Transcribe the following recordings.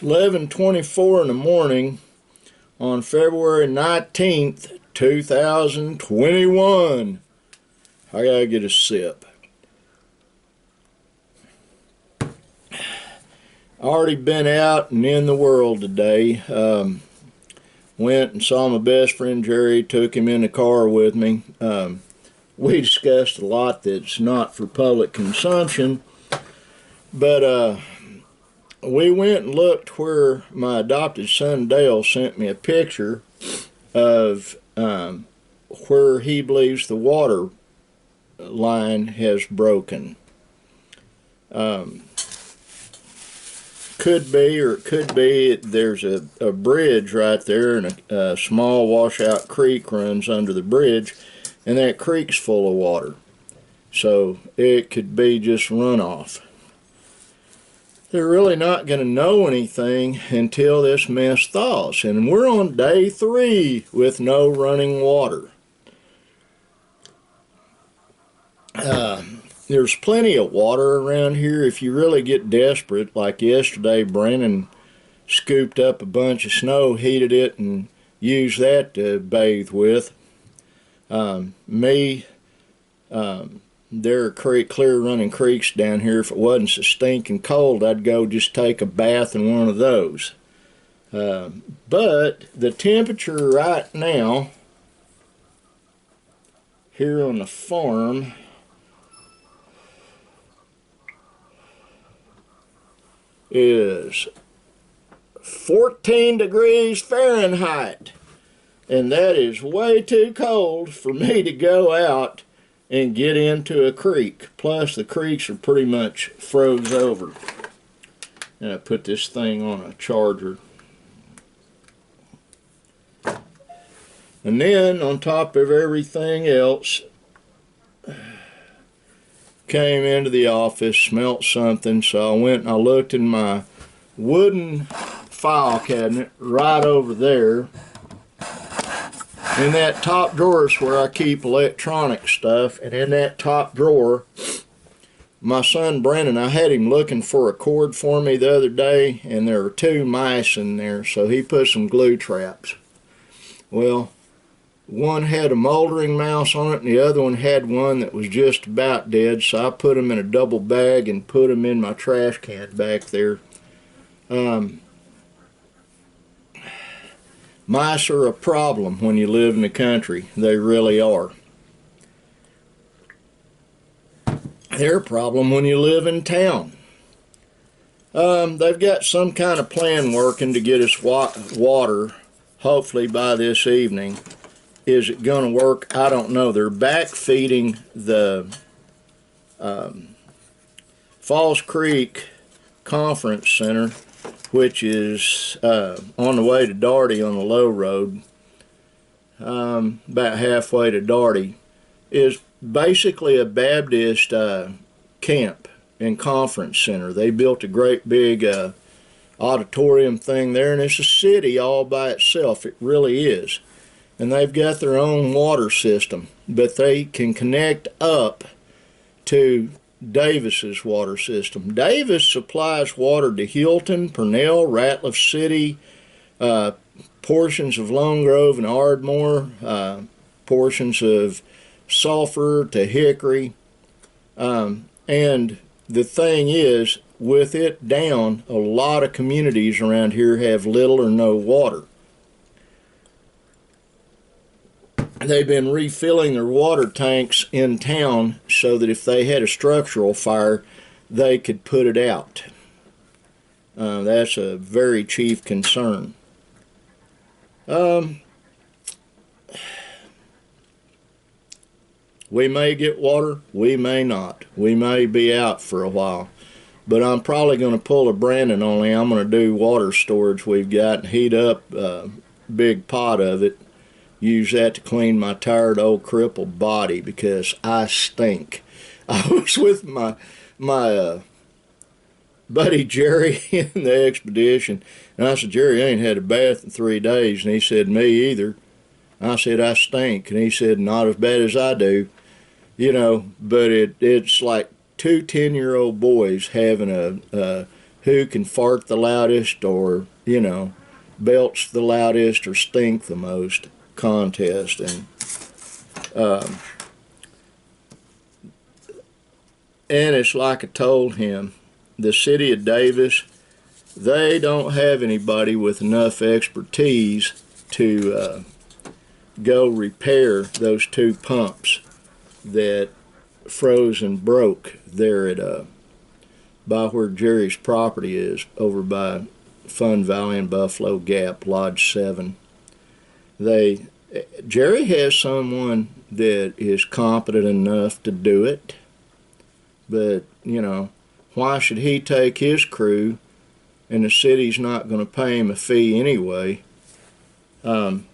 11:24 in the morning on February 19th, 2021. I gotta get a sip. Already been out and in the world today. Went and saw my best friend Jerry, took him in the car with me. We discussed a lot that's not for public consumption, but we went and looked where my adopted son Dale sent me a picture of where he believes the water line has broken. Could be, or it could be, there's a bridge right there, and a small washout creek runs under the bridge, and that creek's full of water. So it could be just runoff. They're really not going to know anything until this mess thaws, and we're on day 3 with no running water. There's plenty of water around here if you really get desperate. Like yesterday, Brennan scooped up a bunch of snow, heated it, and used that to bathe with. There are clear running creeks down here. If it wasn't so stinking cold, I'd go just take a bath in one of those. But the temperature right now here on the farm is 14 degrees Fahrenheit, and that is way too cold for me to go out and get into a creek. Plus the creeks are pretty much froze over. And I put this thing on a charger. And then on top of everything else, came into the office, smelt something, so I went and I looked in my wooden file cabinet right over there. In that top drawer is where I keep electronic stuff, and in that top drawer, my son Brennan, I had him looking for a cord for me the other day, and there were 2 mice in there, so he put some glue traps. Well, one had a moldering mouse on it, and the other one had one that was just about dead, so I put them in a double bag and put them in my trash can back there. Mice are a problem when you live in the country. They really are. They're a problem when you live in town. They've got some kind of plan working to get us water, hopefully by this evening. Is it going to work? I don't know. They're backfeeding the Falls Creek Conference Center, which is on the way to Darty on the low road, about halfway to Darty, is basically a Baptist camp and conference center. They built a great big auditorium thing there, and it's a city all by itself. It really is. And they've got their own water system, but they can connect up to Davis's water system. Davis supplies water to Hilton, Purnell, Ratliff City, portions of Lone Grove and Ardmore, portions of Sulphur to Hickory. And the thing is, with it down, a lot of communities around here have little or no water. They've been refilling their water tanks in town so that if they had a structural fire, they could put it out. That's a very chief concern. We may get water, we may not. We may be out for a while. But I'm probably going to pull a Brandon only. I'm going to do water storage we've got and heat up a big pot of it. Use that to clean my tired old crippled body because I stink. I was with my buddy Jerry in the expedition, and I said, Jerry, I ain't had a bath in 3 days, and he said, me either. I said, I stink, and he said, not as bad as I do. You know, but it's like 2 10-year-old boys having a who can fart the loudest, or, you know, belch the loudest or stink the most contest. And it's like I told him, the city of Davis, they don't have anybody with enough expertise to go repair those two pumps that froze and broke there at by where Jerry's property is, over by Fun Valley and Buffalo Gap, Lodge 7. Jerry has someone that is competent enough to do it, but, you know, why should he take his crew and the city's not going to pay him a fee anyway? And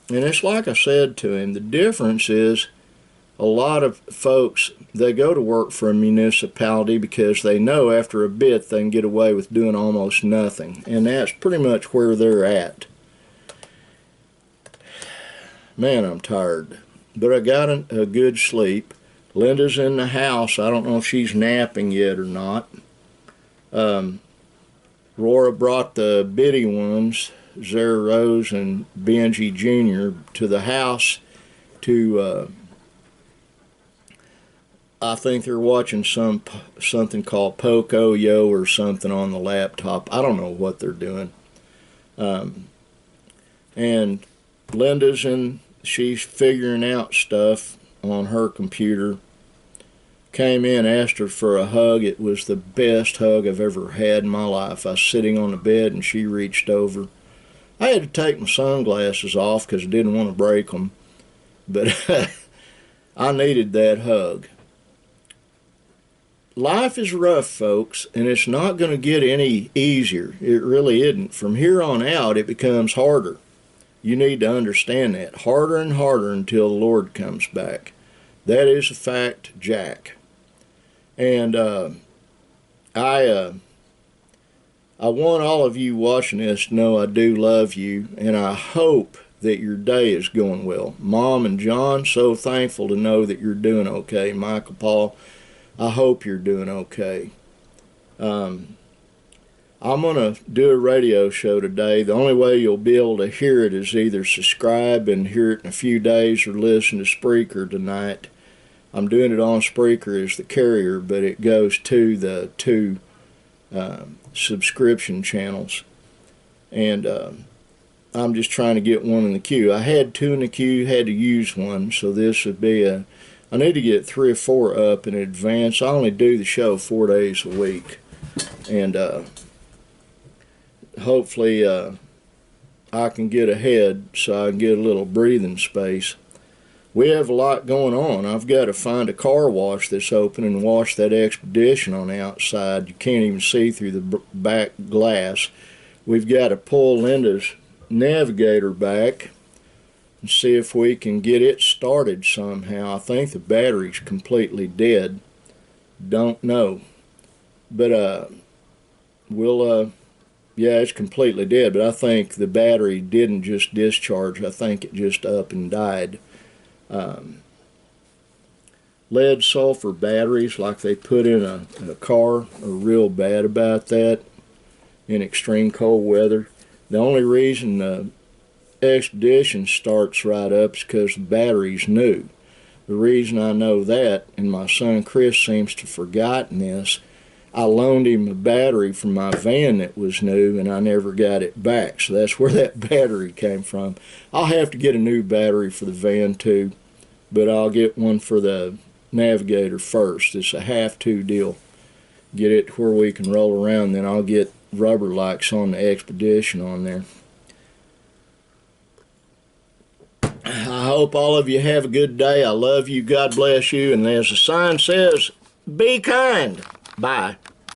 it's like I said to him, the difference is a lot of folks, they go to work for a municipality because they know after a bit they can get away with doing almost nothing. And that's pretty much where they're at. Man, I'm tired. But I got a good sleep. Linda's in the house. I don't know if she's napping yet or not. Rora brought the bitty ones, Zara Rose and Benji Jr., to the house to, I think they're watching something called Poco-Yo or something on the laptop. I don't know what they're doing. And Linda's she's figuring out stuff on her computer. Came in, asked her for a hug. It was the best hug I've ever had in my life. I was sitting on the bed and she reached over. I had to take my sunglasses off because I didn't want to break them, but I needed that hug. Life is rough, folks, and it's not going to get any easier. It really isn't. From here on out, it becomes harder. You need to understand that. Harder and harder until the Lord comes back. That is a fact, Jack. And I want all of you watching this to know I do love you, and I hope that your day is going well. Mom and John, so thankful to know that you're doing okay. Michael, Paul, I hope you're doing okay. I'm going to do a radio show today. The only way you'll be able to hear it is either subscribe and hear it in a few days, or listen to Spreaker tonight. I'm doing it on Spreaker as the carrier, but it goes to the two subscription channels. And I'm just trying to get one in the queue. I had two in the queue, had to use one, so this would be I need to get 3 or 4 up in advance. I only do the show 4 days a week. And hopefully I can get ahead so I can get a little breathing space. We have a lot going on. I've got to find a car wash that's open and wash that Expedition on the outside. You can't even see through the back glass. We've got to pull Linda's Navigator back and see if we can get it started somehow. I think the battery's completely dead. Don't know. But yeah, it's completely dead, but I think the battery didn't just discharge. I think it just up and died. Lead sulfur batteries like they put in a car are real bad about that in extreme cold weather. The only reason the Expedition starts right up is because the battery's new. The reason I know that, and my son Chris seems to have forgotten this, I loaned him a battery from my van that was new, and I never got it back. So that's where that battery came from. I'll have to get a new battery for the van too, but I'll get one for the Navigator first. It's a have-to deal. Get it to where we can roll around, then I'll get rubber likes on the Expedition on there. I hope all of you have a good day. I love you. God bless you. And as the sign says, be kind. Bye.